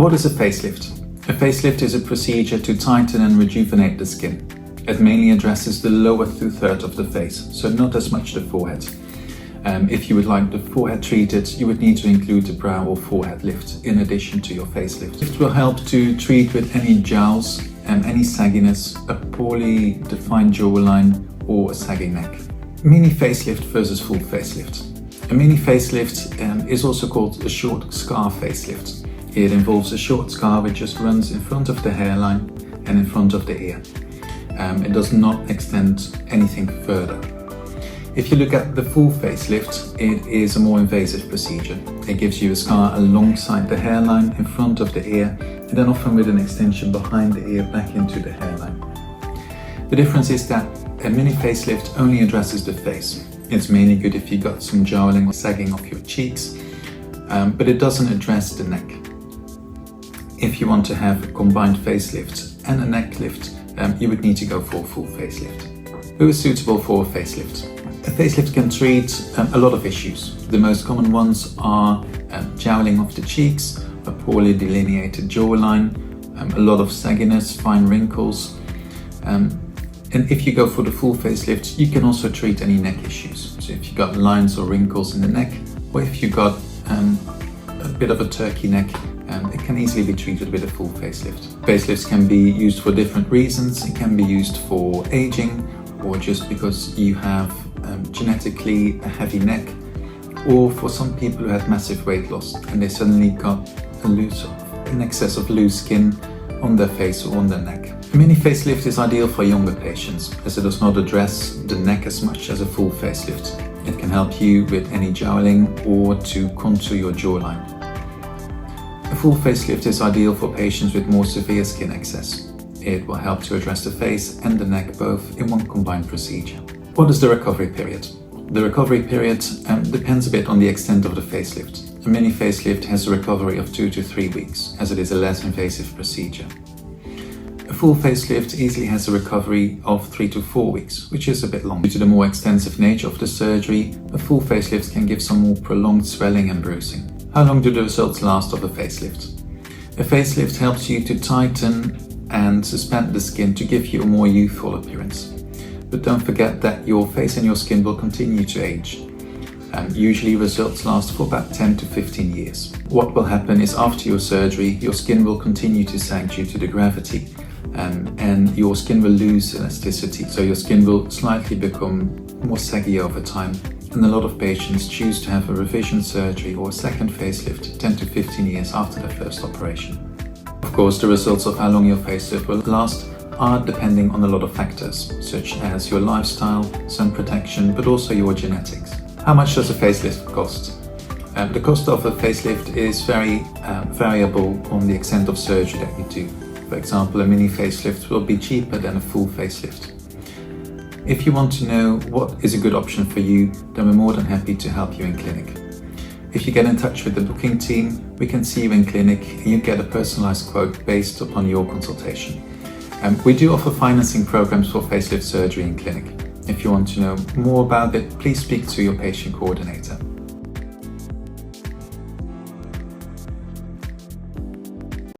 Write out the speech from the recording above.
What is a facelift? A facelift is a procedure to tighten and rejuvenate the skin. It mainly addresses the lower two-thirds of the face, so not as much the forehead. If you would like the forehead treated, you would need to include the brow or forehead lift in addition to your facelift. It will help to treat with any jowls, any sagginess, a poorly defined jawline or a sagging neck. Mini facelift versus full facelift. A mini facelift is also called a short scar facelift. It involves a short scar which just runs in front of the hairline and in front of the ear. It does not extend anything further. If you look at the full facelift, it is a more invasive procedure. It gives you a scar alongside the hairline, in front of the ear, and then often with an extension behind the ear back into the hairline. The difference is that a mini facelift only addresses the face. It's mainly good if you got some jowling or sagging of your cheeks, but it doesn't address the neck. If you want to have a combined facelift and a neck lift, you would need to go for a full facelift. Who is suitable for a facelift? A facelift can treat a lot of issues. The most common ones are jowling of the cheeks, a poorly delineated jawline, a lot of sagginess, fine wrinkles. And if you go for the full facelift, you can also treat any neck issues. So if you got lines or wrinkles in the neck, or if you got a bit of a turkey neck, it can easily be treated with a full facelift. Facelifts can be used for different reasons. It can be used for aging, or just because you have genetically a heavy neck, or for some people who had massive weight loss and they suddenly got an excess of loose skin on their face or on their neck. A mini facelift is ideal for younger patients as it does not address the neck as much as a full facelift. It can help you with any jowling or to contour your jawline. A full facelift is ideal for patients with more severe skin excess. It will help to address the face and the neck both in one combined procedure. What is the recovery period? The recovery period depends a bit on the extent of the facelift. A mini facelift has a recovery of 2 to 3 weeks, as it is a less invasive procedure. A full facelift easily has a recovery of 3 to 4 weeks, which is a bit long. Due to the more extensive nature of the surgery, a full facelift can give some more prolonged swelling and bruising. How long do the results last of a facelift? A facelift helps you to tighten and suspend the skin to give you a more youthful appearance. But don't forget that your face and your skin will continue to age. Usually results last for about 10 to 15 years. What will happen is after your surgery, your skin will continue to sag due to the gravity, and your skin will lose elasticity. So your skin will slightly become more saggy over time. And a lot of patients choose to have a revision surgery or a second facelift 10 to 15 years after their first operation. Of course, the results of how long your facelift will last are depending on a lot of factors, such as your lifestyle, sun protection, but also your genetics. How much does a facelift cost? The cost of a facelift is very variable on the extent of surgery that you do. For example, a mini facelift will be cheaper than a full facelift. If you want to know what is a good option for you, then we're more than happy to help you in clinic. If you get in touch with the booking team, we can see you in clinic and you get a personalised quote based upon your consultation. We do offer financing programs for facelift surgery in clinic. If you want to know more about it, please speak to your patient coordinator.